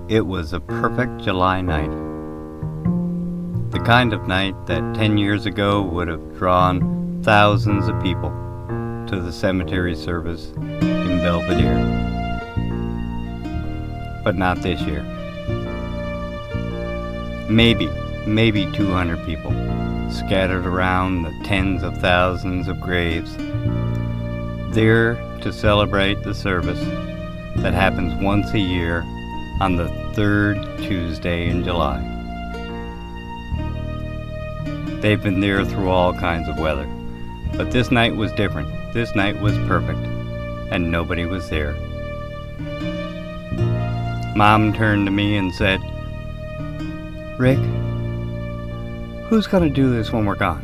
It was a perfect July night. The kind of night that 10 years ago would have drawn thousands of people to the cemetery service in Belvedere. But not this year. Maybe 200 people scattered around the tens of thousands of graves, there to celebrate the service that happens once a year on the third Tuesday in July. They've been there through all kinds of weather, but this night was different. This night was perfect, and nobody was there. Mom turned to me and said, "Rick, who's gonna do this when we're gone?"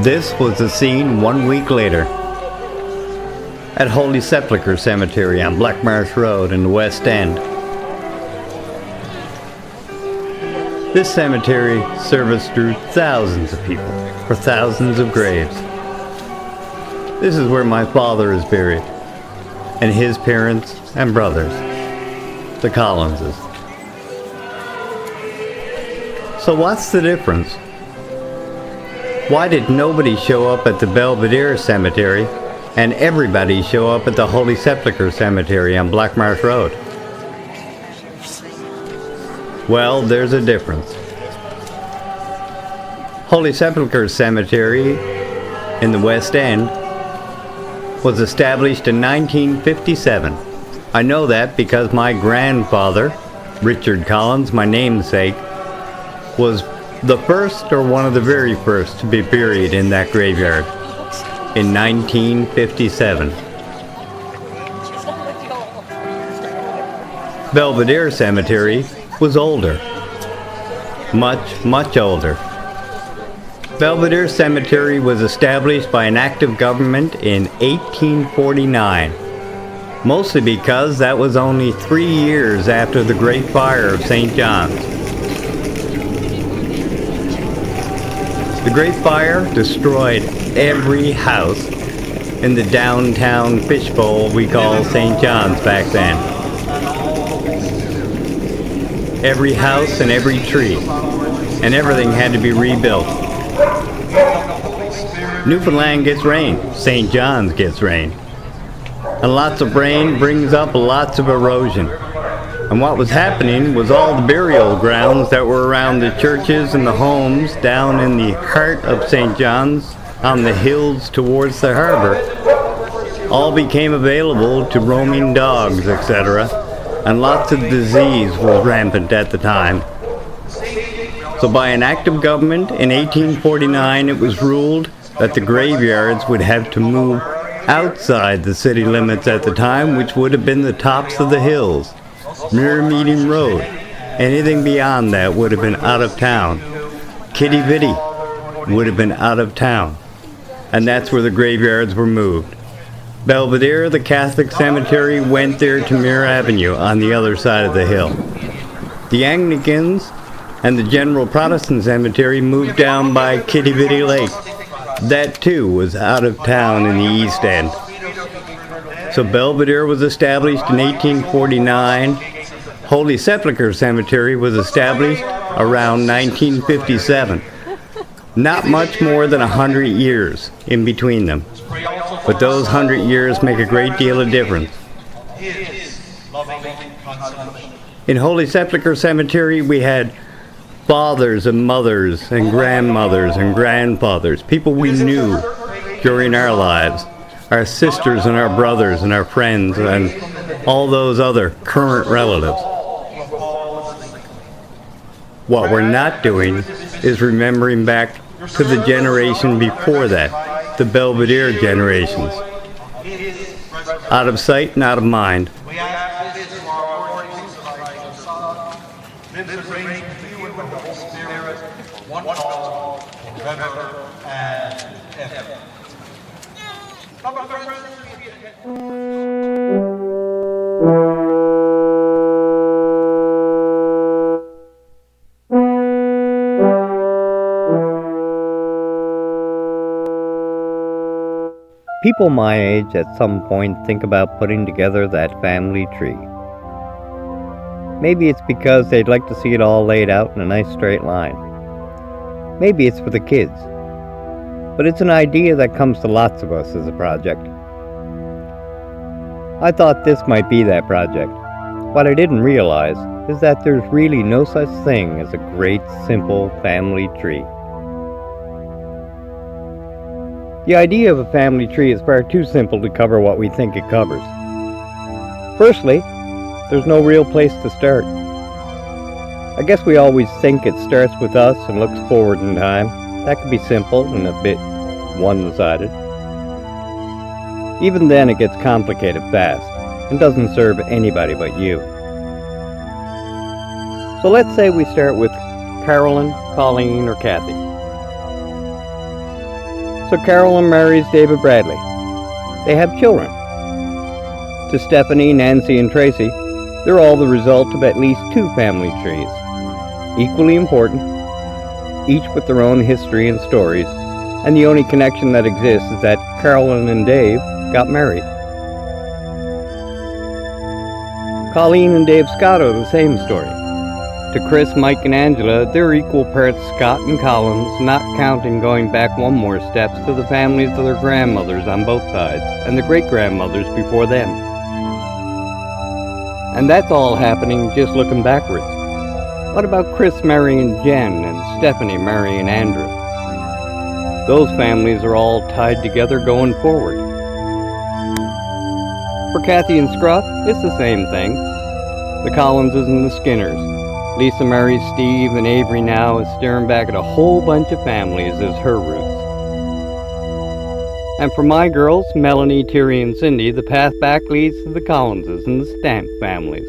This was the scene 1 week later at Holy Sepulchre Cemetery on Black Marsh Road in the West End. This cemetery service drew thousands of people for thousands of graves. This is where my father is buried, and his parents and brothers, the Collinses. So what's the difference? Why did nobody show up at the Belvedere Cemetery and everybody show up at the Holy Sepulchre Cemetery on Black Marsh Road? Well, there's a difference. Holy Sepulchre Cemetery in the West End was established in 1957. I know that because my grandfather, Richard Collins, my namesake, was the first or one of the very first to be buried in that graveyard in 1957. Belvedere Cemetery was older. Much older. Belvedere Cemetery was established by an act of government in 1849, mostly because that was only 3 years after the Great Fire of St. John's. The Great Fire destroyed every house in the downtown fishbowl we call St. John's back then. Every house and every tree, and everything had to be rebuilt. Newfoundland gets rain, St. John's gets rain. And lots of rain brings up lots of erosion. And what was happening was all the burial grounds that were around the churches and the homes down in the heart of St. John's on the hills towards the harbor all became available to roaming dogs, etc. And lots of disease was rampant at the time. So by an act of government in 1849, it was ruled that the graveyards would have to move outside the city limits at the time, which would have been the tops of the hills. Mirror Meeting Road. Anything beyond that would have been out of town. Kitty Vitty would have been out of town. And that's where the graveyards were moved. Belvedere, the Catholic cemetery, went there to Mirror Avenue on the other side of the hill. The Anglicans and the General Protestant Cemetery moved down by Kitty Vitty Lake. That too was out of town in the East End. So Belvedere was established in 1849. Holy Sepulchre Cemetery was established around 1957. Not much more than 100 years in between them. But those 100 years make a great deal of difference. In Holy Sepulchre Cemetery, we had fathers and mothers and grandmothers and grandfathers, people we knew during our lives, our sisters and our brothers and our friends and all those other current relatives. What we're not doing is remembering back to the generation before that, the Belvedere generations. Out of sight and out of mind. Forever and ever. People my age at some point think about putting together that family tree. Maybe it's because they'd like to see it all laid out in a nice straight line. Maybe it's for the kids. But it's an idea that comes to lots of us as a project. I thought this might be that project. What I didn't realize is that there's really no such thing as a great, simple family tree. The idea of a family tree is far too simple to cover what we think it covers. Firstly, there's no real place to start. I guess we always think it starts with us and looks forward in time. That could be simple and a bit one-sided. Even then it gets complicated fast and doesn't serve anybody but you. So let's say we start with Carolyn, Colleen, or Kathy. So Carolyn marries David Bradley. They have children. To Stephanie, Nancy, and Tracy, they're all the result of at least 2 family trees. Equally important, each with their own history and stories, and the only connection that exists is that Carolyn and Dave got married. Colleen and Dave Scott are the same story. To Chris, Mike, and Angela, they're equal parts Scott and Collins, not counting going back one more steps to the families of their grandmothers on both sides, and the great-grandmothers before them. And that's all happening just looking backwards. What about Chris marrying Jen and Stephanie marrying Andrew? Those families are all tied together going forward. For Kathy and Scruff, it's the same thing. The Collinses and the Skinners. Lisa marries Steve, and Avery now is staring back at a whole bunch of families as her roots. And for my girls, Melanie, Terry, and Cindy, the path back leads to the Collinses and the Stamp families,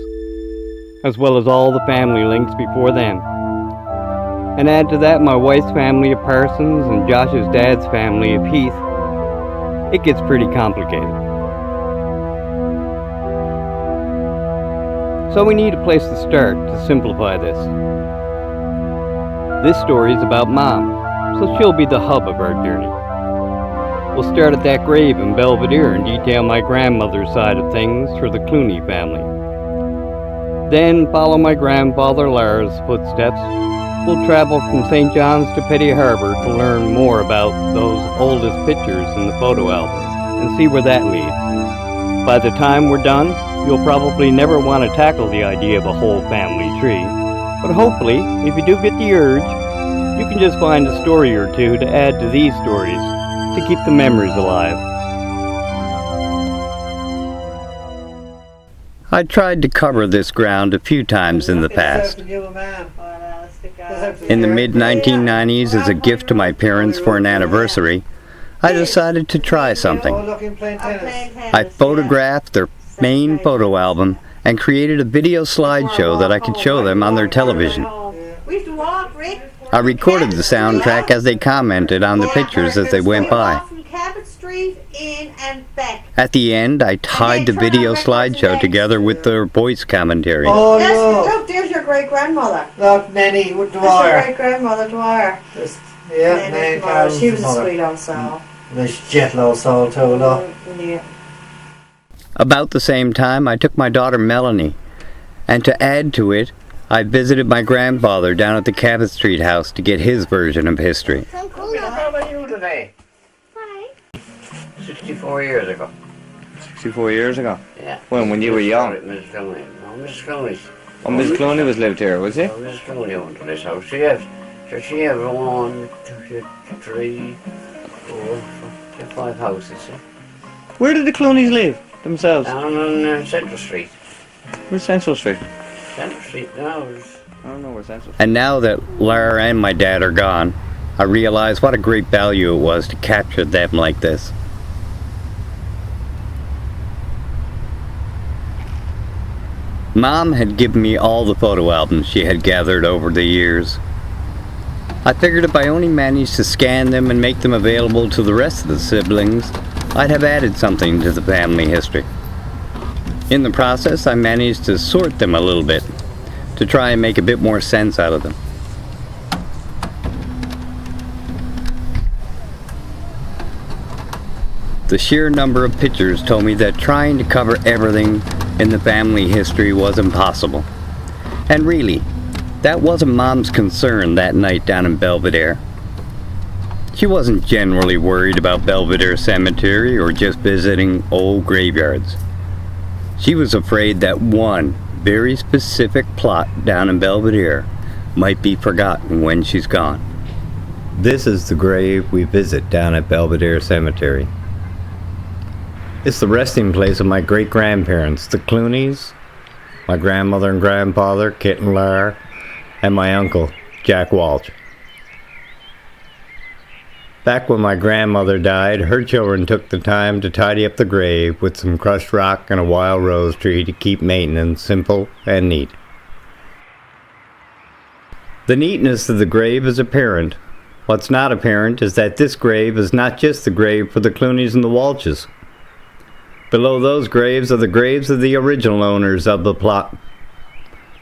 as well as all the family links before them. And add to that my wife's family of Parsons and Josh's dad's family of Heath. It gets pretty complicated. So we need a place to start to simplify this. This story is about Mom, so she'll be the hub of our journey. We'll start at that grave in Belvedere and detail my grandmother's side of things for the Cluney family. Then follow my grandfather Lara's footsteps. We'll travel from St. John's to Petty Harbor to learn more about those oldest pictures in the photo album and see where that leads. By the time we're done, you'll probably never want to tackle the idea of a whole family tree, but hopefully, if you do get the urge, you can just find a story or two to add to these stories to keep the memories alive. I tried to cover this ground a few times in the past. In the mid-1990s, as a gift to my parents for an anniversary, I decided to try something. I photographed their main photo album and created a video slideshow that I could show them on their television. I recorded the soundtrack as they commented on the pictures as they went by. At the end, I tied the video slideshow together with their voice commentary. Oh, look, there's your great-grandmother. Look, Nanny Dwyer. That's your great-grandmother, Dwyer. Yeah, Nanny Dwyer. She was a sweet old soul. There's gentle old soul too, look. Yeah. About the same time, I took my daughter Melanie, and to add to it, I visited my grandfather down at the Cabot Street house to get his version of history. How about you today? Hi. 64 years ago. 64 years ago? Yeah. When you were young? Mrs. Cluney. No, Mrs. Cluney. Oh, Miss Cluney was lived here, was he? No, Mrs. Cluney owned this house. She has 1, 2, 3, 4, 5 houses. Yeah. Where did the Clunies live themselves? Down on Central Street. Where's Central Street? Central Street now I don't know where Central Street is. And now that Lara and my dad are gone, I realize what a great value it was to capture them like this. Mom had given me all the photo albums she had gathered over the years. I figured if I only managed to scan them and make them available to the rest of the siblings, I'd have added something to the family history. In the process, I managed to sort them a little bit, to try and make a bit more sense out of them. The sheer number of pictures told me that trying to cover everything in the family history was impossible. And really, that wasn't Mom's concern that night down in Belvedere. She wasn't generally worried about Belvedere Cemetery or just visiting old graveyards. She was afraid that one very specific plot down in Belvedere might be forgotten when she's gone. This is the grave we visit down at Belvedere Cemetery. It's the resting place of my great-grandparents, the Cluneys, my grandmother and grandfather, Kit and Lar, and my uncle, Jack Walsh. Back when my grandmother died, her children took the time to tidy up the grave with some crushed rock and a wild rose tree to keep maintenance simple and neat. The neatness of the grave is apparent. What's not apparent is that this grave is not just the grave for the Cluneys and the Walshes. Below those graves are the graves of the original owners of the plot.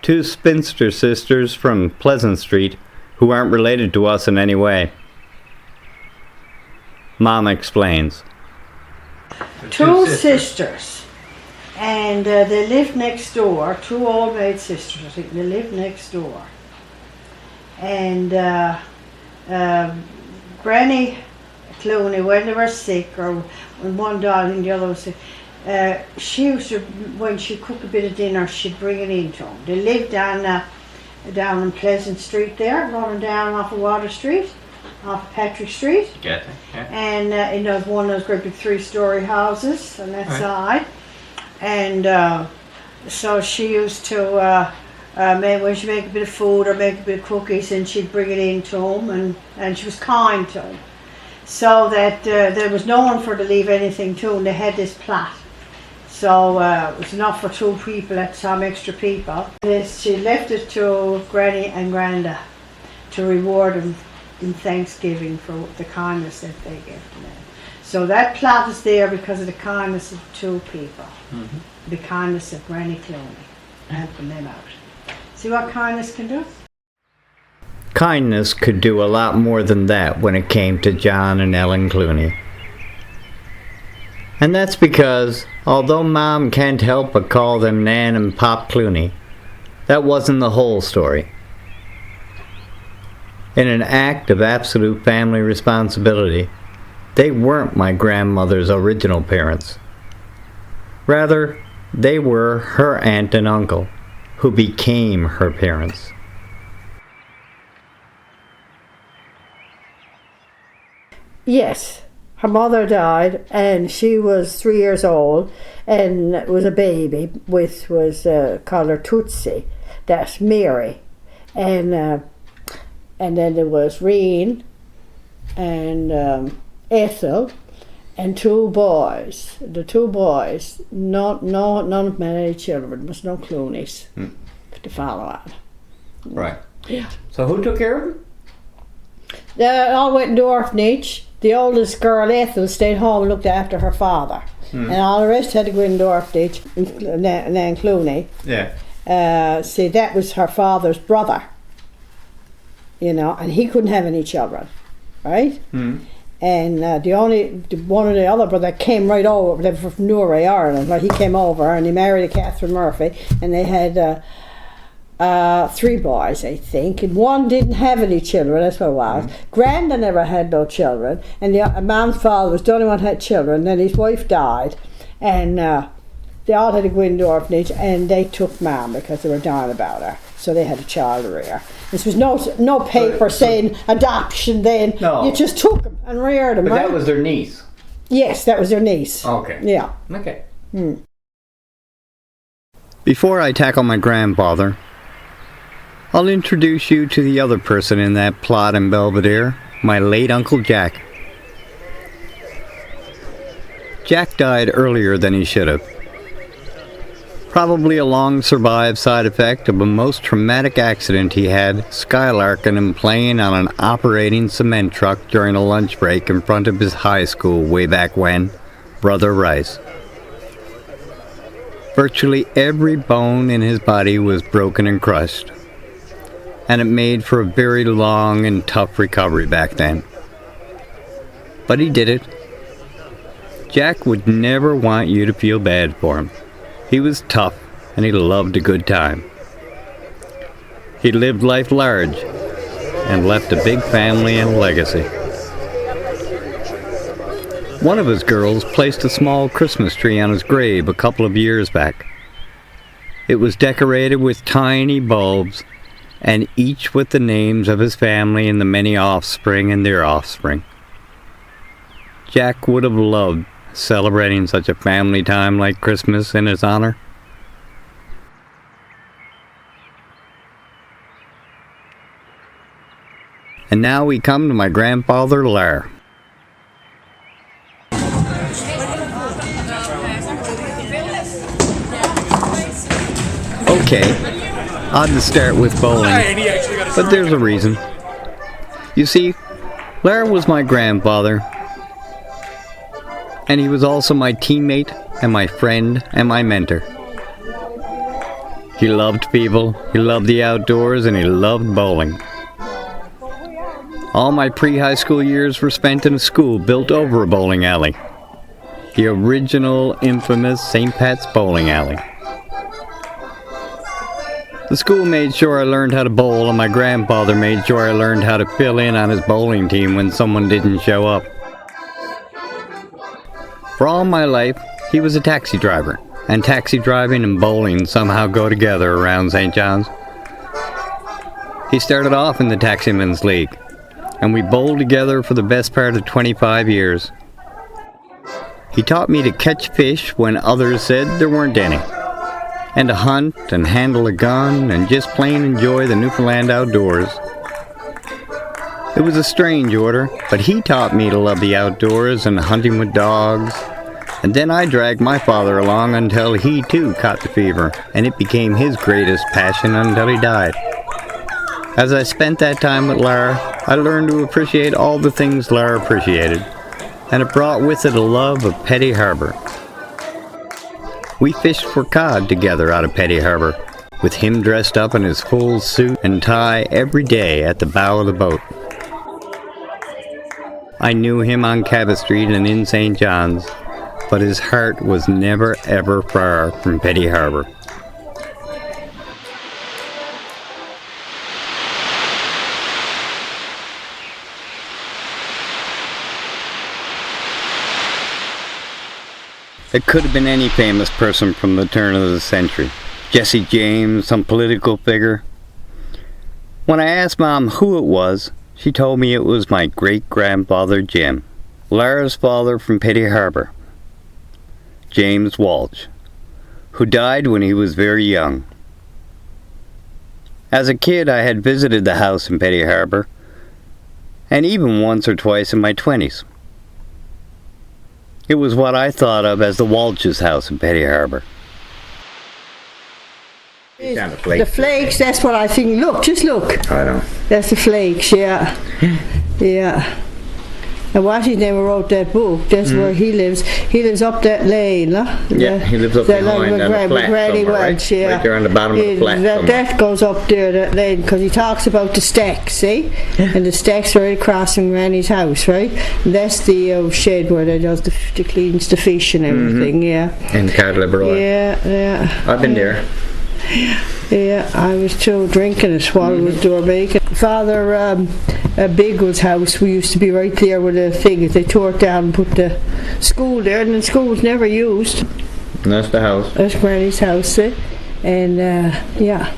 Two spinster sisters from Pleasant Street who aren't related to us in any way. Mom explains. Two sisters, and they lived next door. Two old maid sisters, I think. They lived next door. And Granny Cluney, when they were sick, or when one died and the other was sick, she used to, when she cooked a bit of dinner, she'd bring it in to them. They lived down on Pleasant Street there, running down off of Water Street, off of Patrick Street. Get it? Yeah. And it was one of those great big 3-story houses on that side. And so she used to, when she make a bit of food or make a bit of cookies, and she'd bring it in to them, and she was kind to them. So that there was no one for to leave anything to them. They had this plot. So it was enough for 2 people at some extra people. She left it to Granny and Granda to reward them in Thanksgiving for the kindness that they gave to them. So that plot is there because of the kindness of 2 people. Mm-hmm. The kindness of Granny Cluney, helping them out. See what kindness can do? Kindness could do a lot more than that when it came to John and Ellen Cluney. And that's because, although Mom can't help but call them Nan and Pop Cluney, that wasn't the whole story. In an act of absolute family responsibility, they weren't my grandmother's original parents. Rather, they were her aunt and uncle, who became her parents. Yes, her mother died, and she was 3 years old, and was a baby, which was called her Tootsie. That's Mary, and then there was Reen, and Ethel, and 2 boys. The 2 boys, none of them had any children. There was no Cluneys to follow on. Right. Yeah. So who took care of them? They all went into orphanage. The oldest girl, Ethel, stayed home and looked after her father. And all the rest had to go into orphanage, Nan Cluney. Yeah. See, that was her father's brother. And he couldn't have any children, right? And one of the other brother came right over. They were from Newry, Ireland. But he came over and he married a Catherine Murphy, and they had 3 boys, I think, and one didn't have any children. That's what it was. Granda never had no children, and Mom's father was the only one who had children. Then his wife died, and they all had to go into orphanage, and they took Mom because they were dying about her. So they had a child rear. This was no paper saying adoption then. No. You just took them and reared them, But right? that was their niece. Yes, that was their niece. Okay. Yeah. Okay. Before I tackle my grandfather, I'll introduce you to the other person in that plot in Belvedere, my late Uncle Jack. Jack died earlier than he should have. Probably a long-survived side effect of a most traumatic accident he had skylarking and playing on an operating cement truck during a lunch break in front of his high school way back when, Brother Rice. Virtually every bone in his body was broken and crushed, and it made for a very long and tough recovery back then. But he did it. Jack would never want you to feel bad for him. He was tough, and he loved a good time. He lived life large and left a big family and legacy. One of his girls placed a small Christmas tree on his grave a couple of years back. It was decorated with tiny bulbs, and each with the names of his family and the many offspring and their offspring. Jack would have loved celebrating such a family time like Christmas in his honor. And now we come to my grandfather, Lar. Okay, odd to start with bowling, but there's a reason. You see, Lar was my grandfather, and he was also my teammate and my friend and my mentor. He loved people, he loved the outdoors, and he loved bowling. All my pre-high school years were spent in a school built over a bowling alley. The original, infamous St. Pat's Bowling Alley. The school made sure I learned how to bowl, and my grandfather made sure I learned how to fill in on his bowling team when someone didn't show up. For all my life, he was a taxi driver, and taxi driving and bowling somehow go together around St. John's. He started off in the Taximen's League, and we bowled together for the best part of 25 years. He taught me to catch fish when others said there weren't any, and to hunt and handle a gun and just plain enjoy the Newfoundland outdoors. It was a strange order, but he taught me to love the outdoors and hunting with dogs. And then I dragged my father along until he too caught the fever, and it became his greatest passion until he died. As I spent that time with Lara, I learned to appreciate all the things Lara appreciated, and it brought with it a love of Petty Harbor. We fished for cod together out of Petty Harbor, with him dressed up in his full suit and tie every day at the bow of the boat. I knew him on Cabot Street and in St. John's, but his heart was never ever far from Petty Harbor. It could have been any famous person from the turn of the century. Jesse James, some political figure. When I asked Mom who it was, she told me it was my great-grandfather Jim, Lara's father from Petty Harbor, James Walsh, who died when he was very young. As a kid, I had visited the house in Petty Harbor, and even once or twice in my 20s. It was what I thought of as the Walsh's house in Petty Harbor. The flakes, that's what I think. Look, just look. I know. That's the flakes, yeah. Yeah. And Watty never wrote that book. That's where he lives. He lives up that lane, huh? Yeah, he lives up behind on the flat somewhere, Welsh, right? yeah. Right there on the bottom of the flat that goes up there, that lane, because he talks about the stacks, see? And the stacks are right across from Granny's house, right? And that's the shed where they does the cleans the fish and everything, yeah. And the cod liver oil. Yeah. I've been there. Yeah, I was too drinking it while I was door baking. Father Bigwood's house, we used to be right there with the thing. They tore it down and put the school there, and the school was never used. And that's the house. That's Granny's house, and yeah,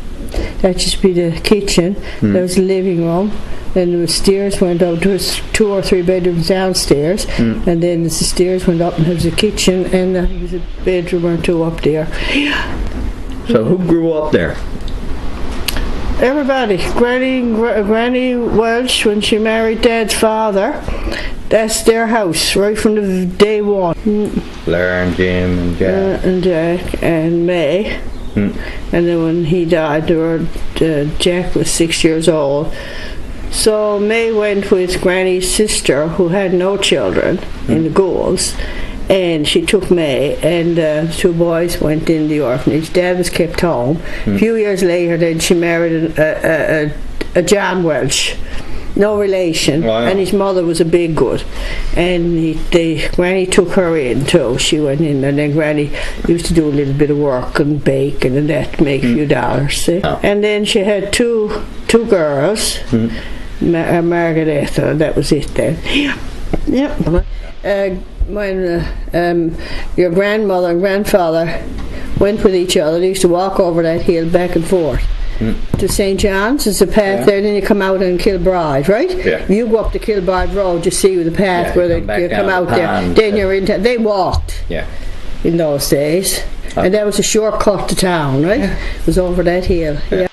that used to be the kitchen. There was the living room. Then the stairs went up. There was 2 or 3 bedrooms downstairs, and then the stairs went up, and there was a kitchen, and there was a bedroom or 2 up there. So who grew up there? Everybody. Granny Welsh, when she married Dad's father, that's their house right from the day one. Lara and Jim and Jack. And Jack and May. And then when he died, Jack was 6 years old. So May went with Granny's sister, who had no children, in the Goulds. And she took May, and the 2 boys went in the orphanage. Dad was kept home. A few years later, then she married a John Welsh, no relation, Wow. and his mother was a big good. And Granny took her in too. She went in, and then Granny used to do a little bit of work and bake and that to make a few dollars. See? Oh. And then she had two girls, Margaret, that was it then. Yep. When your grandmother and grandfather went with each other, they used to walk over that hill back and forth. To St. John's, there's a path there, then you come out in Kilbride, right? Yeah. You go up the Kilbride Road, you see the path where you come out there. Then you're in town. They walked in those days. And that was a shortcut to town, right? It was over that hill. Yeah.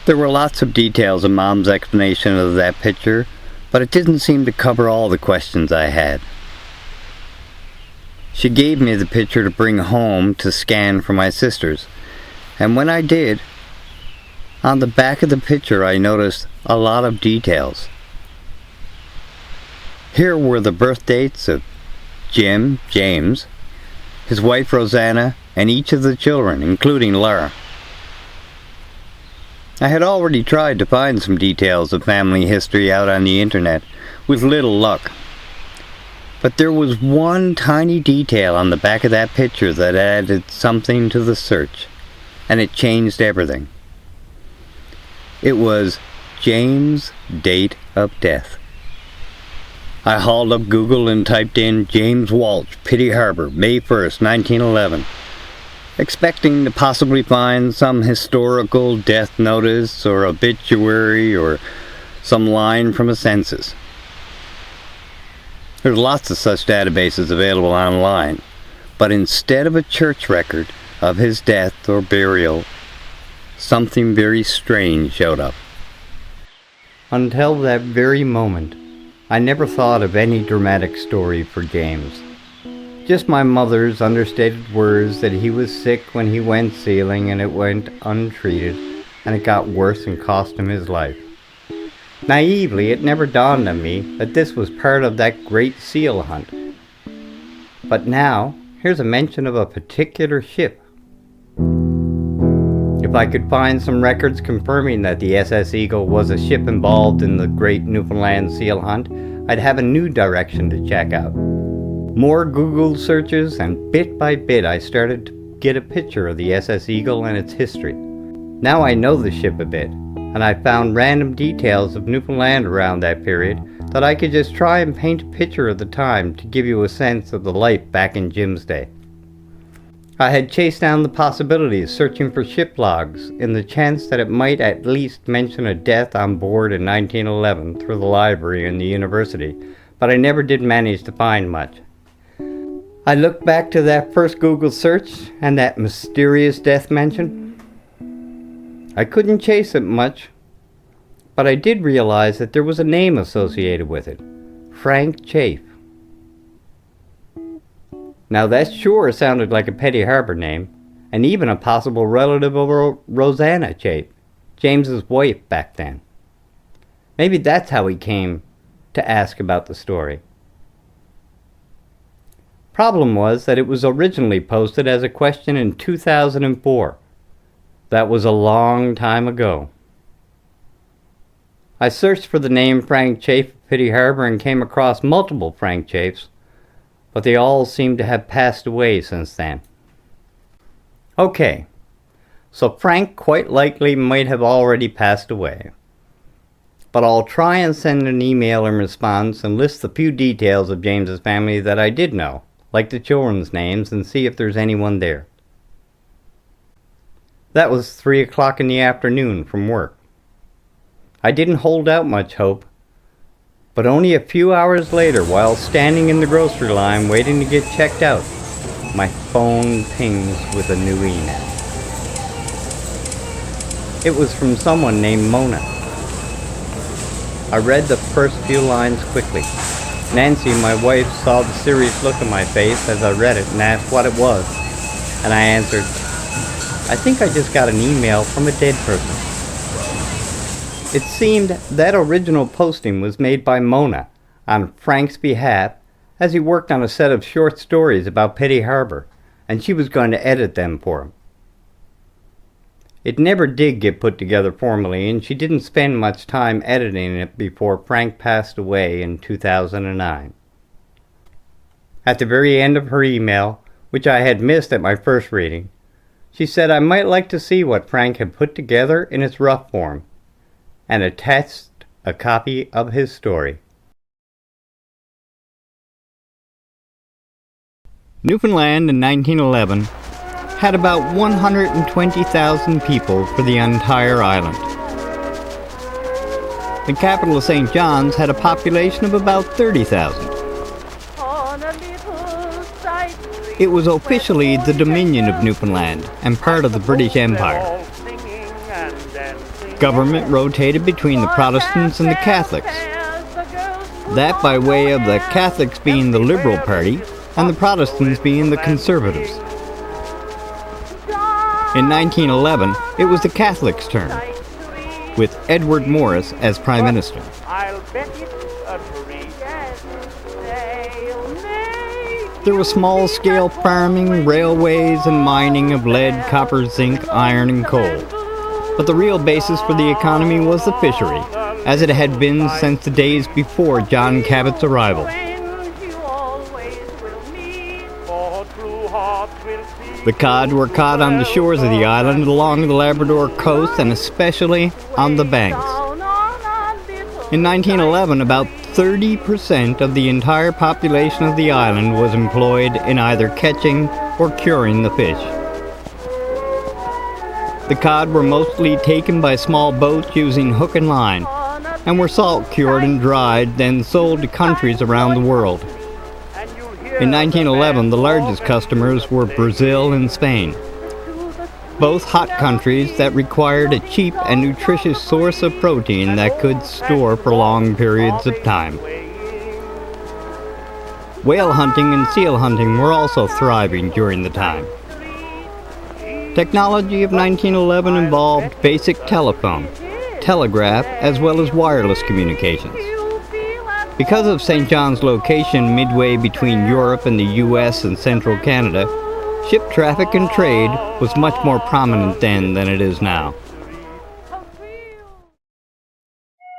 There were lots of details in Mom's explanation of that picture, but it didn't seem to cover all the questions I had. She gave me the picture to bring home to scan for my sisters, and when I did, on the back of the picture I noticed a lot of details. Here were the birth dates of James, his wife Rosanna, and each of the children, including Laura. I had already tried to find some details of family history out on the internet, with little luck. But there was one tiny detail on the back of that picture that added something to the search, and it changed everything. It was James' date of death. I hauled up Google and typed in James Walsh, Petty Harbor, May 1st, 1911. Expecting to possibly find some historical death notice or obituary or some line from a census. There's lots of such databases available online, but instead of a church record of his death or burial, something very strange showed up. Until that very moment, I never thought of any dramatic story for James. Just my mother's understated words that he was sick when he went sealing and it went untreated, and it got worse and cost him his life. Naively, it never dawned on me that this was part of that great seal hunt. But now, here's a mention of a particular ship. If I could find some records confirming that the SS Eagle was a ship involved in the great Newfoundland seal hunt, I'd have a new direction to check out. More Google searches, and bit by bit I started to get a picture of the SS Eagle and its history. Now I know the ship a bit, and I found random details of Newfoundland around that period that I could just try and paint a picture of the time to give you a sense of the life back in Jim's day. I had chased down the possibilities, searching for ship logs in the chance that it might at least mention a death on board in 1911 through the library and the university, but I never did manage to find much. I looked back to that first Google search and that mysterious death mention. I couldn't chase it much, but I did realize that there was a name associated with it, Frank Chafe. Now that sure sounded like a Petty Harbor name, and even a possible relative of Rosanna Chafe, James's wife back then. Maybe that's how he came to ask about the story. Problem was that it was originally posted as a question in 2004. That was a long time ago. I searched for the name Frank Chafe of Petty Harbor and came across multiple Frank Chafes, but they all seem to have passed away since then. Okay, so Frank quite likely might have already passed away. But I'll try and send an email in response and list the few details of James's family that I did know, like the children's names, and see if there's anyone there. That was 3 o'clock in the afternoon from work. I didn't hold out much hope, but only a few hours later, while standing in the grocery line waiting to get checked out, my phone pings with a new email. It was from someone named Mona. I read the first few lines quickly. Nancy, my wife, saw the serious look on my face as I read it and asked what it was, and I answered, I think I just got an email from a dead person. It seemed that original posting was made by Mona on Frank's behalf as he worked on a set of short stories about Petty Harbor, and she was going to edit them for him. It never did get put together formally, and she didn't spend much time editing it before Frank passed away in 2009. At the very end of her email, which I had missed at my first reading, she said I might like to see what Frank had put together in its rough form, and attached a copy of his story. Newfoundland in 1911 had about 120,000 people for the entire island. The capital of St. John's had a population of about 30,000. It was officially the Dominion of Newfoundland and part of the British Empire. Government rotated between the Protestants and the Catholics. That by way of the Catholics being the Liberal Party and the Protestants being the Conservatives. In 1911, it was the Catholics' turn, with Edward Morris as Prime Minister. There was small-scale farming, railways, and mining of lead, copper, zinc, iron, and coal. But the real basis for the economy was the fishery, as it had been since the days before John Cabot's arrival. The cod were caught on the shores of the island, along the Labrador coast, and especially on the banks. In 1911, about 30% of the entire population of the island was employed in either catching or curing the fish. The cod were mostly taken by small boats using hook and line, and were salt cured and dried, then sold to countries around the world. In 1911, the largest customers were Brazil and Spain, both hot countries that required a cheap and nutritious source of protein that could store for long periods of time. Whale hunting and seal hunting were also thriving during the time. Technology of 1911 involved basic telephone, telegraph, as well as wireless communications. Because of St. John's location midway between Europe and the US and central Canada, ship traffic and trade was much more prominent then than it is now.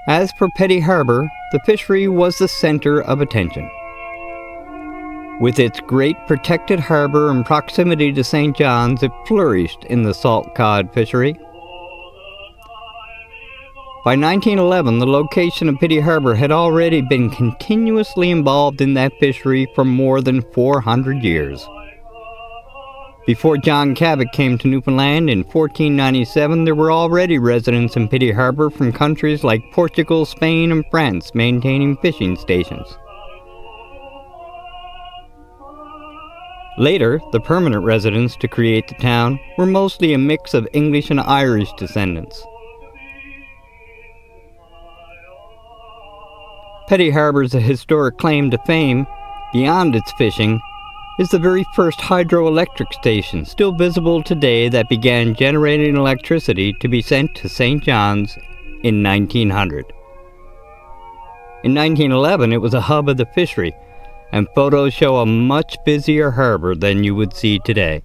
As for Petty Harbor, the fishery was the center of attention. With its great protected harbor and proximity to St. John's, it flourished in the salt cod fishery. By 1911, the location of Petty Harbor had already been continuously involved in that fishery for more than 400 years. Before John Cabot came to Newfoundland in 1497, there were already residents in Petty Harbor from countries like Portugal, Spain, and France maintaining fishing stations. Later, the permanent residents to create the town were mostly a mix of English and Irish descendants. Petty Harbor's historic claim to fame, beyond its fishing, is the very first hydroelectric station still visible today that began generating electricity to be sent to St. John's in 1900. In 1911, it was a hub of the fishery, and photos show a much busier harbor than you would see today.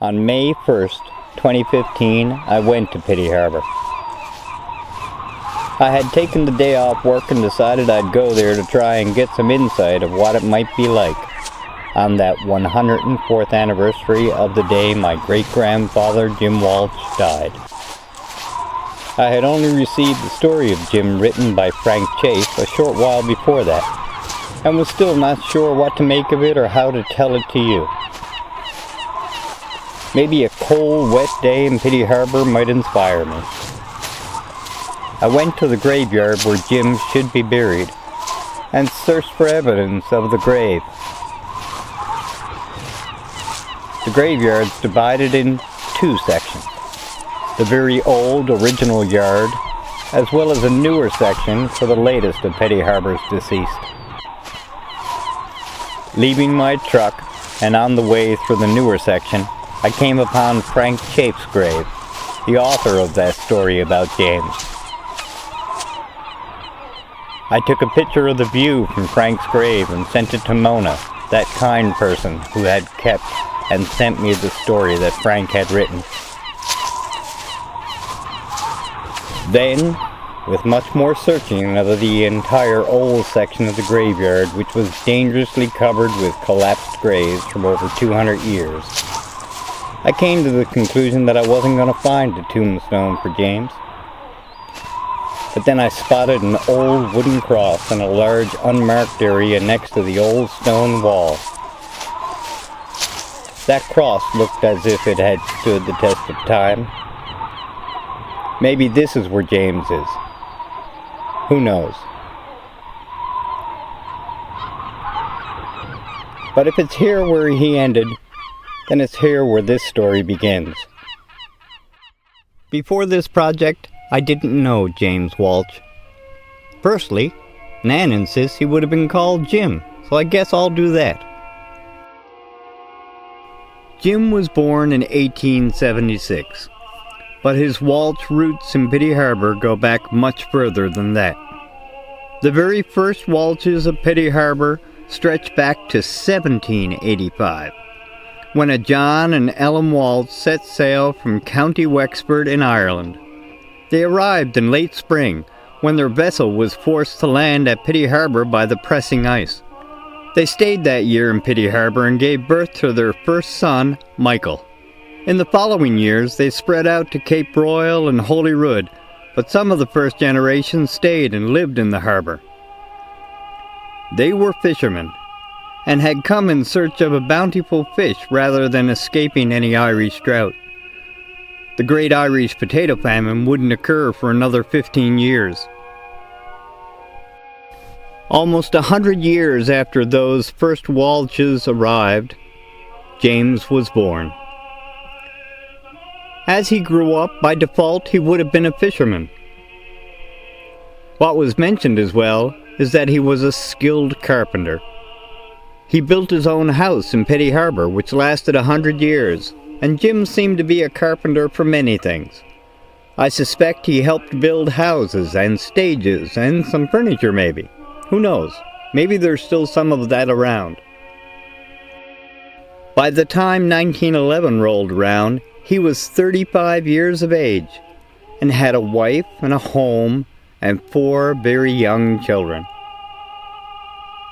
On May 1st, 2015, I went to Petty Harbor. I had taken the day off work and decided I'd go there to try and get some insight of what it might be like on that 104th anniversary of the day my great-grandfather Jim Walsh died. I had only received the story of Jim written by Frank Chase a short while before that, and was still not sure what to make of it or how to tell it to you. Maybe a cold, wet day in Petty Harbor might inspire me. I went to the graveyard where Jim should be buried, and searched for evidence of the grave. The graveyard's divided in two sections. The very old original yard, as well as a newer section for the latest of Petty Harbor's deceased. Leaving my truck and on the way through the newer section, I came upon Frank Chape's grave, the author of that story about James. I took a picture of the view from Frank's grave and sent it to Mona, that kind person who had kept and sent me the story that Frank had written. Then, with much more searching of the entire old section of the graveyard, which was dangerously covered with collapsed graves from over 200 years, I came to the conclusion that I wasn't going to find a tombstone for James. But then I spotted an old wooden cross in a large unmarked area next to the old stone wall. That cross looked as if it had stood the test of time. Maybe this is where James is. Who knows? But if it's here where he ended, then it's here where this story begins. Before this project, I didn't know James Walsh. Firstly, Nan insists he would have been called Jim, so I guess I'll do that. Jim was born in 1876, but his Walsh roots in Petty Harbor go back much further than that. The very first Walshes of Petty Harbor stretch back to 1785, when a John and Ellen Walsh set sail from County Wexford in Ireland. They arrived in late spring, when their vessel was forced to land at Petty Harbor by the pressing ice. They stayed that year in Petty Harbor and gave birth to their first son, Michael. In the following years, they spread out to Cape Royal and Holyrood, but some of the first generation stayed and lived in the harbor. They were fishermen, and had come in search of a bountiful fish rather than escaping any Irish drought. The great Irish potato famine wouldn't occur for another 15 years. Almost 100 years after those first Walshes arrived, James was born. As he grew up, by default, he would have been a fisherman. What was mentioned as well is that he was a skilled carpenter. He built his own house in Petty Harbor, which lasted 100 years, and Jim seemed to be a carpenter for many things. I suspect he helped build houses and stages and some furniture maybe. Who knows? Maybe there's still some of that around. By the time 1911 rolled around, he was 35 years of age and had a wife and a home and 4 very young children.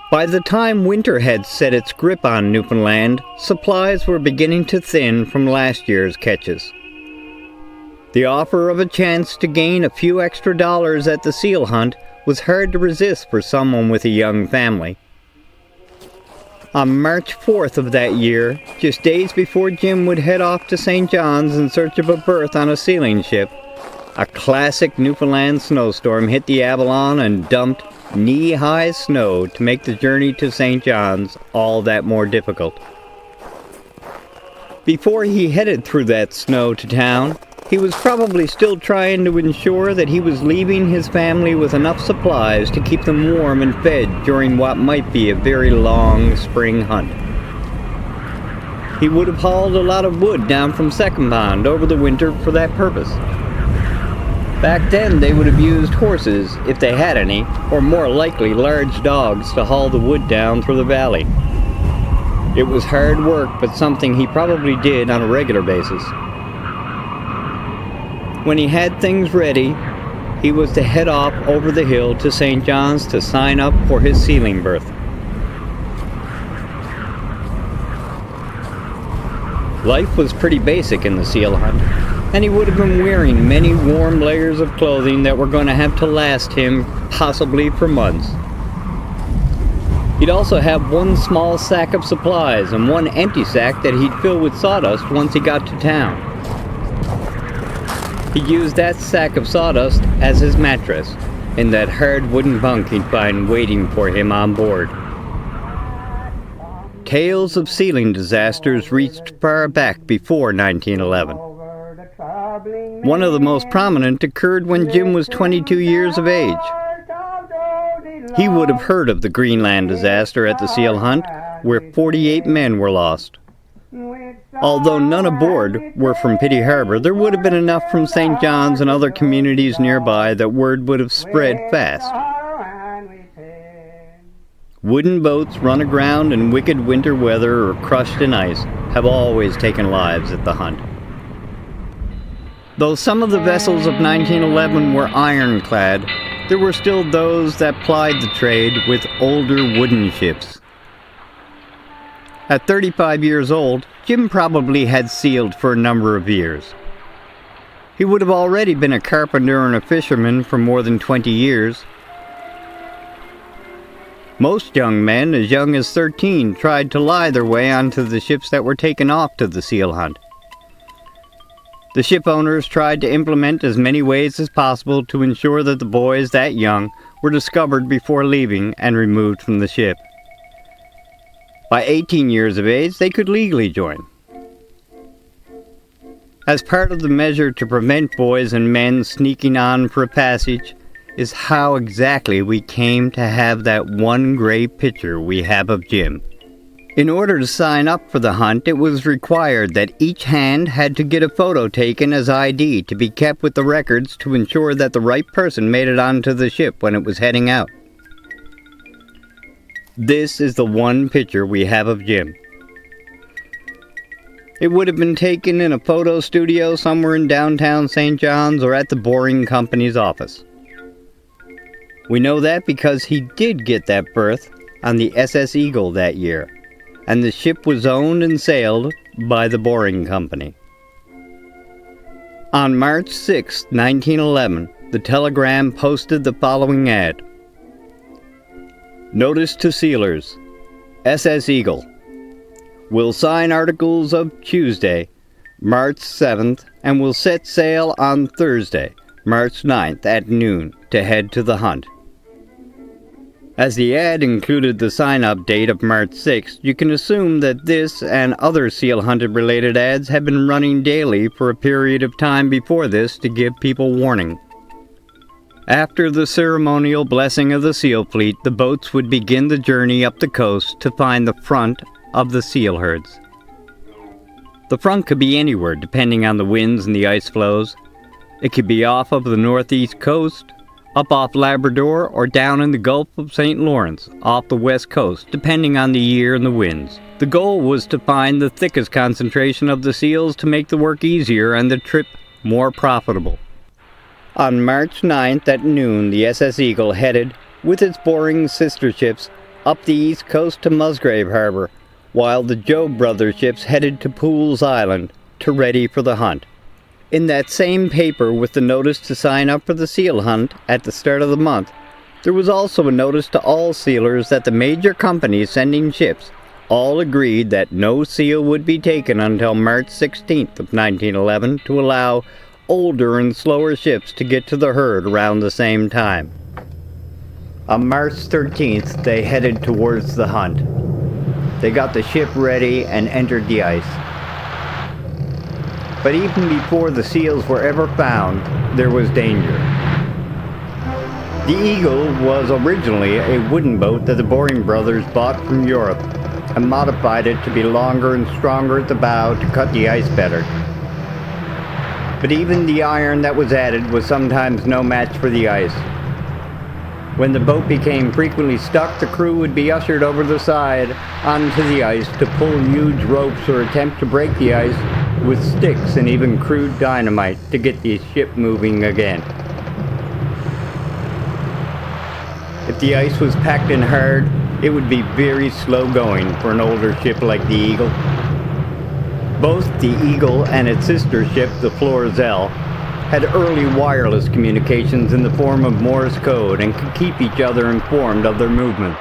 By the time winter had set its grip on Newfoundland, supplies were beginning to thin from last year's catches. The offer of a chance to gain a few extra dollars at the seal hunt was hard to resist for someone with a young family. On March 4th of that year, just days before Jim would head off to St. John's in search of a berth on a sealing ship, a classic Newfoundland snowstorm hit the Avalon and dumped knee-high snow to make the journey to St. John's all that more difficult. Before he headed through that snow to town, he was probably still trying to ensure that he was leaving his family with enough supplies to keep them warm and fed during what might be a very long spring hunt. He would have hauled a lot of wood down from Second Pond over the winter for that purpose. Back then they would have used horses, if they had any, or more likely large dogs to haul the wood down through the valley. It was hard work, but something he probably did on a regular basis. When he had things ready, he was to head off over the hill to St. John's to sign up for his sealing berth. Life was pretty basic in the seal hunt, and he would have been wearing many warm layers of clothing that were going to have to last him possibly for months. He'd also have one small sack of supplies and one empty sack that he'd fill with sawdust once he got to town. He used that sack of sawdust as his mattress in that hard wooden bunk he'd find waiting for him on board. Tales of sealing disasters reached far back before 1911. One of the most prominent occurred when Jim was 22 years of age. He would have heard of the Greenland disaster at the seal hunt, where 48 men were lost. Although none aboard were from Petty Harbor, there would have been enough from St. John's and other communities nearby that word would have spread fast. Wooden boats run aground in wicked winter weather or crushed in ice have always taken lives at the hunt. Though some of the vessels of 1911 were ironclad, there were still those that plied the trade with older wooden ships. At 35 years old, Jim probably had sealed for a number of years. He would have already been a carpenter and a fisherman for more than 20 years. Most young men, as young as 13, tried to lie their way onto the ships that were taken off to the seal hunt. The ship owners tried to implement as many ways as possible to ensure that the boys that young were discovered before leaving and removed from the ship. By 18 years of age, they could legally join. As part of the measure to prevent boys and men sneaking on for a passage is how exactly we came to have that one gray picture we have of Jim. In order to sign up for the hunt, it was required that each hand had to get a photo taken as ID to be kept with the records to ensure that the right person made it onto the ship when it was heading out. This is the one picture we have of Jim. It would have been taken in a photo studio somewhere in downtown St. John's or at the Boring Company's office. We know that because he did get that berth on the SS Eagle that year, and the ship was owned and sailed by the Boring Company. On March 6, 1911, the Telegram posted the following ad. Notice to sealers, SS Eagle. Will sign articles of Tuesday, March 7th, and will set sail on Thursday, March 9th at noon to head to the hunt. As the ad included the sign-up date of March 6th, you can assume that this and other seal hunted related ads have been running daily for a period of time before this to give people warning. After the ceremonial blessing of the seal fleet, the boats would begin the journey up the coast to find the front of the seal herds. The front could be anywhere depending on the winds and the ice flows. It could be off of the northeast coast, up off Labrador, or down in the Gulf of St. Lawrence, off the west coast, depending on the year and the winds. The goal was to find the thickest concentration of the seals to make the work easier and the trip more profitable. On March 9th at noon, the SS Eagle headed, with its Boring sister ships, up the east coast to Musgrave Harbor, while the Job Brothers ships headed to Pools Island to ready for the hunt. In that same paper with the notice to sign up for the seal hunt at the start of the month, there was also a notice to all sealers that the major companies sending ships all agreed that no seal would be taken until March 16th of 1911 to allow older and slower ships to get to the herd around the same time. On March 13th, they headed towards the hunt. They got the ship ready and entered the ice. But even before the seals were ever found, there was danger. The Eagle was originally a wooden boat that the Boring brothers bought from Europe and modified it to be longer and stronger at the bow to cut the ice better. But even the iron that was added was sometimes no match for the ice. When the boat became frequently stuck, the crew would be ushered over the side onto the ice to pull huge ropes or attempt to break the ice with sticks and even crude dynamite to get the ship moving again. If the ice was packed in hard, it would be very slow going for an older ship like the Eagle. Both the Eagle and its sister ship, the Florizel, had early wireless communications in the form of Morse code and could keep each other informed of their movements.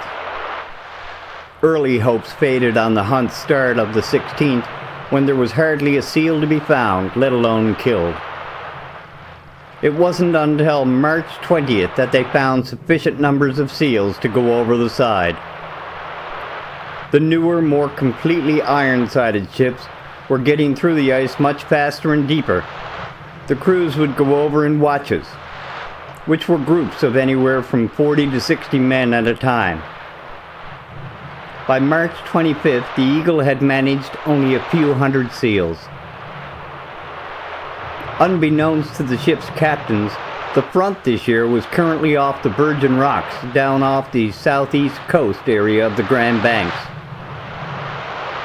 Early hopes faded on the hunt's start of the 16th, when there was hardly a seal to be found, let alone killed. It wasn't until March 20th that they found sufficient numbers of seals to go over the side. The newer, more completely iron-sided ships were getting through the ice much faster and deeper. The crews would go over in watches, which were groups of anywhere from 40 to 60 men at a time. By March 25th, the Eagle had managed only a few hundred seals. Unbeknownst to the ship's captains, the front this year was currently off the Virgin Rocks, down off the southeast coast area of the Grand Banks.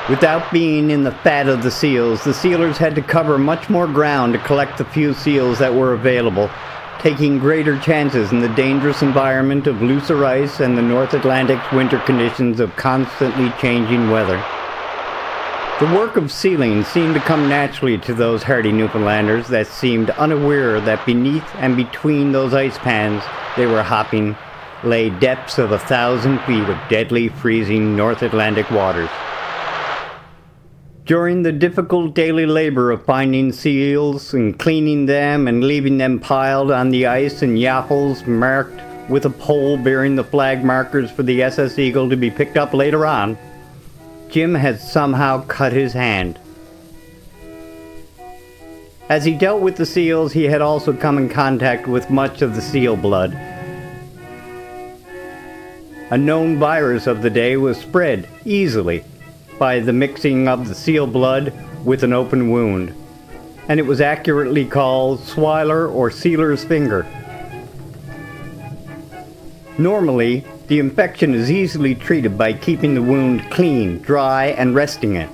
Without being in the fat of the sealers had to cover much more ground to collect the few seals that were available, taking greater chances in the dangerous environment of looser ice and the North Atlantic's winter conditions of constantly changing weather. The work of sealing seemed to come naturally to those hardy Newfoundlanders that seemed unaware that beneath and between those ice pans they were hopping lay depths of 1,000 feet of deadly, freezing North Atlantic waters. During the difficult daily labor of finding seals and cleaning them and leaving them piled on the ice in yaffles marked with a pole bearing the flag markers for the SS Eagle to be picked up later on, Jim had somehow cut his hand. As he dealt with the seals, he had also come in contact with much of the seal blood. A known virus of the day was spread easily by the mixing of the seal blood with an open wound, and it was accurately called swiler or sealer's finger. Normally, the infection is easily treated by keeping the wound clean, dry, and resting it.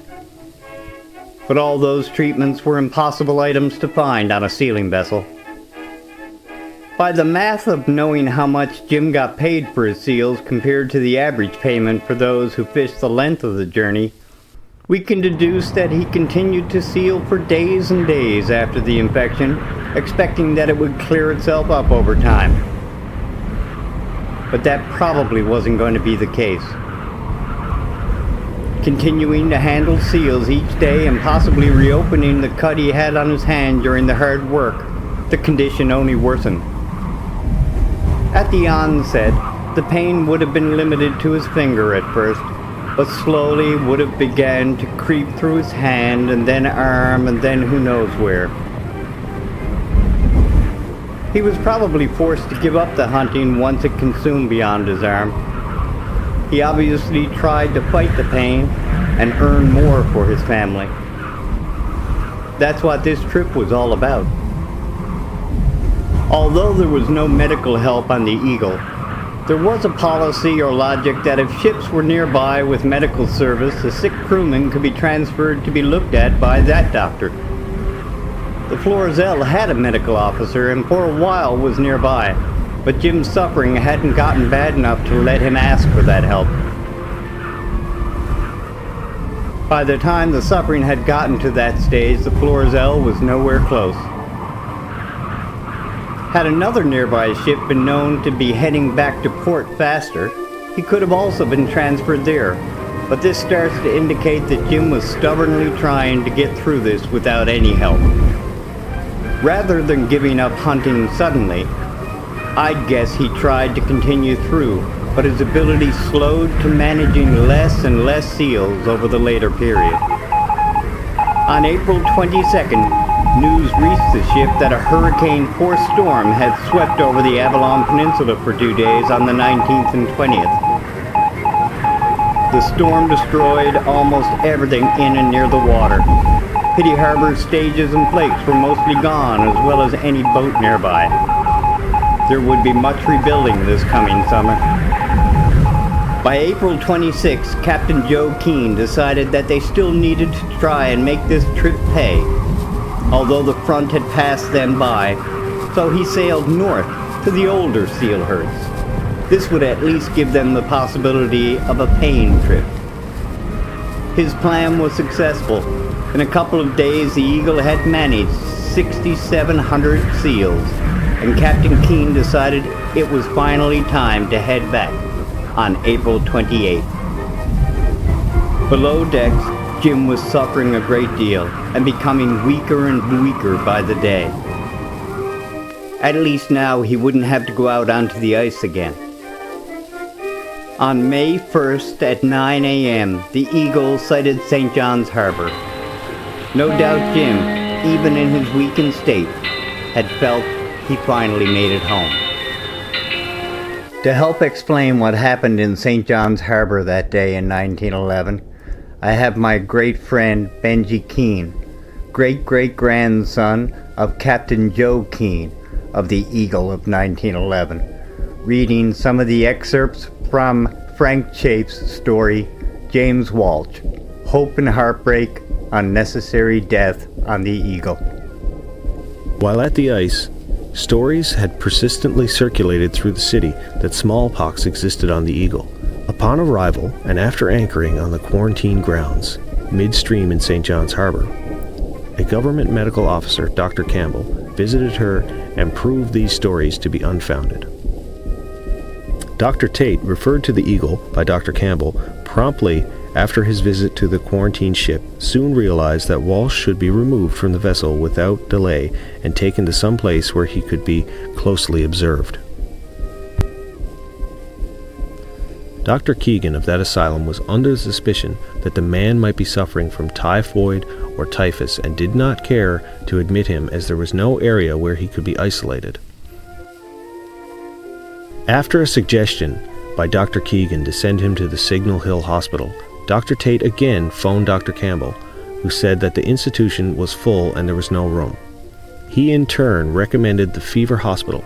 But all those treatments were impossible items to find on a sealing vessel. By the math of knowing how much Jim got paid for his seals compared to the average payment for those who fished the length of the journey, we can deduce that he continued to seal for days and days after the infection, expecting that it would clear itself up over time. But that probably wasn't going to be the case. Continuing to handle seals each day and possibly reopening the cut he had on his hand during the hard work, the condition only worsened. At the onset, the pain would have been limited to his finger at first, but slowly would have begun to creep through his hand and then arm and then who knows where. He was probably forced to give up the hunting once it consumed beyond his arm. He obviously tried to fight the pain and earn more for his family. That's what this trip was all about. Although there was no medical help on the Eagle, there was a policy or logic that if ships were nearby with medical service, a sick crewman could be transferred to be looked at by that doctor. The Florizel had a medical officer and for a while was nearby, but Jim's suffering hadn't gotten bad enough to let him ask for that help. By the time the suffering had gotten to that stage, the Florizel was nowhere close. Had another nearby ship been known to be heading back to port faster, he could have also been transferred there, but this starts to indicate that Jim was stubbornly trying to get through this without any help. Rather than giving up hunting suddenly, I'd guess he tried to continue through, but his ability slowed to managing less and less seals over the later period. On April 22nd, news reached the ship that a hurricane-force storm had swept over the Avalon Peninsula for 2 days on the 19th and 20th. The storm destroyed almost everything in and near the water. Petty Harbor's stages and flakes were mostly gone, as well as any boat nearby. There would be much rebuilding this coming summer. By April 26, Captain Joe Keane decided that they still needed to try and make this trip pay, although the front had passed them by, so he sailed north to the older seal herds. This would at least give them the possibility of a paying trip. His plan was successful. In a couple of days, the Eagle had managed 6,700 seals, and Captain Keane decided it was finally time to head back on April 28th. Below decks, Jim was suffering a great deal and becoming weaker and weaker by the day. At least now he wouldn't have to go out onto the ice again. On May 1st at 9 a.m., the Eagle sighted St. John's Harbor. No doubt Jim, even in his weakened state, had felt he finally made it home. To help explain what happened in St. John's Harbor that day in 1911, I have my great friend Benji Keene, great-great-grandson of Captain Joe Keene of the Eagle of 1911, reading some of the excerpts from Frank Chafe's story, James Walsh, Hope and Heartbreak, Unnecessary Death on the Eagle. While at the ice, stories had persistently circulated through the city that smallpox existed on the Eagle. Upon arrival, and after anchoring on the quarantine grounds, midstream in St. John's Harbor, a government medical officer, Dr. Campbell, visited her and proved these stories to be unfounded. Dr. Tate, referred to the Eagle by Dr. Campbell, promptly after his visit to the quarantine ship, soon realized that Walsh should be removed from the vessel without delay and taken to some place where he could be closely observed. Dr. Keegan of that asylum was under the suspicion that the man might be suffering from typhoid or typhus and did not care to admit him as there was no area where he could be isolated. After a suggestion by Dr. Keegan to send him to the Signal Hill Hospital, Dr. Tate again phoned Dr. Campbell, who said that the institution was full and there was no room. He in turn recommended the Fever Hospital.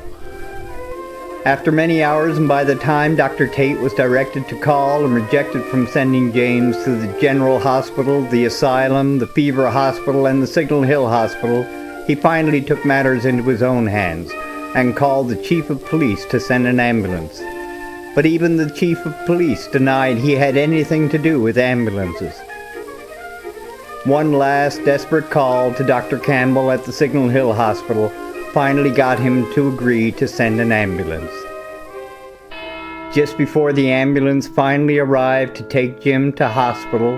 After many hours, and by the time Dr. Tate was directed to call and rejected from sending James to the General Hospital, the Asylum, the Fever Hospital, and the Signal Hill Hospital, he finally took matters into his own hands and called the Chief of Police to send an ambulance. But even the Chief of Police denied he had anything to do with ambulances. One last desperate call to Dr. Campbell at the Signal Hill Hospital finally got him to agree to send an ambulance. Just before the ambulance finally arrived to take Jim to hospital,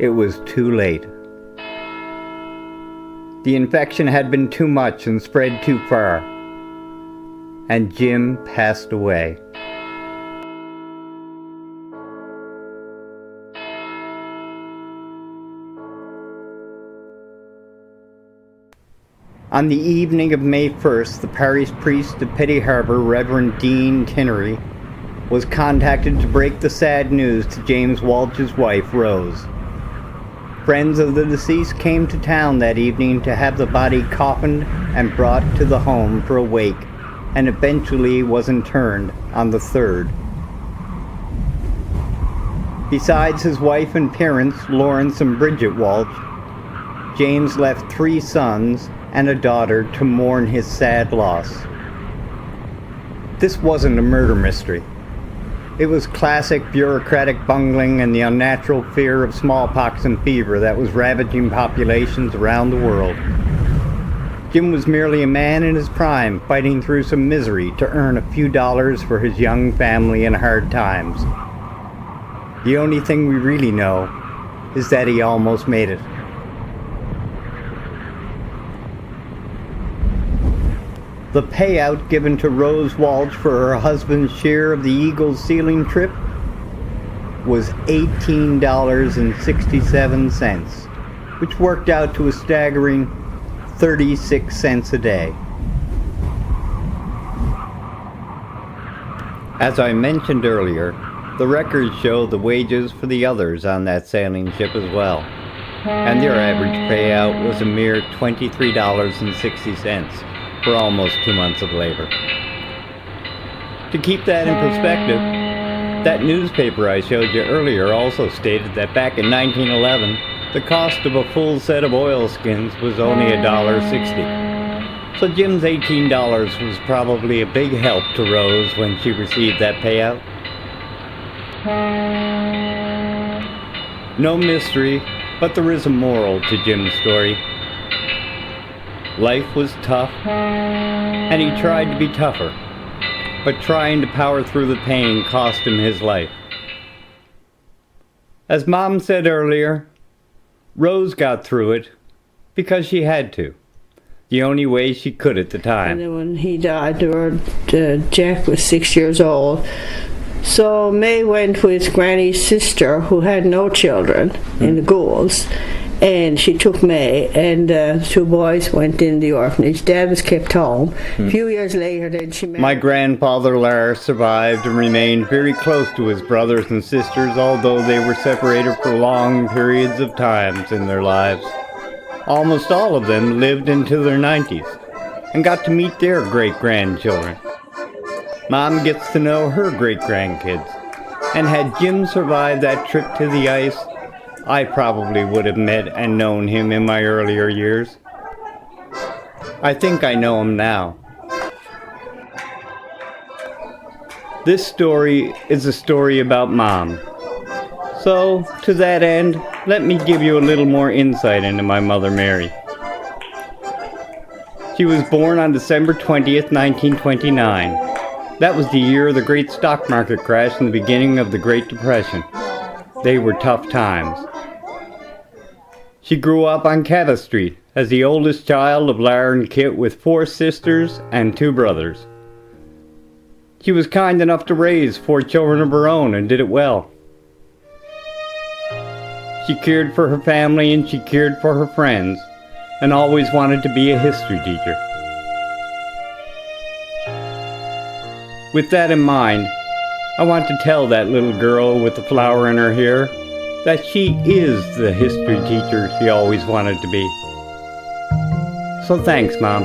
it was too late. The infection had been too much and spread too far, and Jim passed away. On the evening of May 1st, the parish priest of Petty Harbor, Reverend Dean Tinnery, was contacted to break the sad news to James Walsh's wife, Rose. Friends of the deceased came to town that evening to have the body coffined and brought to the home for a wake, and eventually was interned on the 3rd. Besides his wife and parents, Lawrence and Bridget Walsh, James left 3 sons and a daughter to mourn his sad loss. This wasn't a murder mystery. It was classic bureaucratic bungling and the unnatural fear of smallpox and fever that was ravaging populations around the world. Jim was merely a man in his prime, fighting through some misery to earn a few dollars for his young family in hard times. The only thing we really know is that he almost made it. The payout given to Rose Walsh for her husband's share of the Eagle's sealing trip was $18.67, which worked out to a staggering 36 cents a day. As I mentioned earlier, the records show the wages for the others on that sailing ship as well, and their average payout was a mere $23.60. for almost 2 months of labor. To keep that in perspective, that newspaper I showed you earlier also stated that back in 1911, the cost of a full set of oilskins was only $1.60. So Jim's $18 was probably a big help to Rose when she received that payout. No mystery, but there is a moral to Jim's story. Life was tough, and he tried to be tougher, but trying to power through the pain cost him his life. As Mom said earlier, Rose got through it because she had to. The only way she could at the time. And then when he died, Jack was 6 years old. So May went with Granny's sister, who had no children, in the Goulds. And she took me, and the two boys went in the orphanage. Dad was kept home. A few years later, then she married. My grandfather Lar survived and remained very close to his brothers and sisters, although they were separated for long periods of times in their lives. Almost all of them lived into their 90s and got to meet their great-grandchildren. Mom gets to know her great-grandkids, and had Jim survived that trip to the ice, I probably would have met and known him in my earlier years. I think I know him now. This story is a story about Mom. So, to that end, let me give you a little more insight into my mother Mary. She was born on December 20th, 1929. That was the year of the great stock market crash and the beginning of the Great Depression. They were tough times. She grew up on Cava Street as the oldest child of Lar and Kit with 4 sisters and 2 brothers. She was kind enough to raise 4 children of her own and did it well. She cared for her family and she cared for her friends and always wanted to be a history teacher. With that in mind, I want to tell that little girl with the flower in her hair that she is the history teacher she always wanted to be. So thanks, Mom.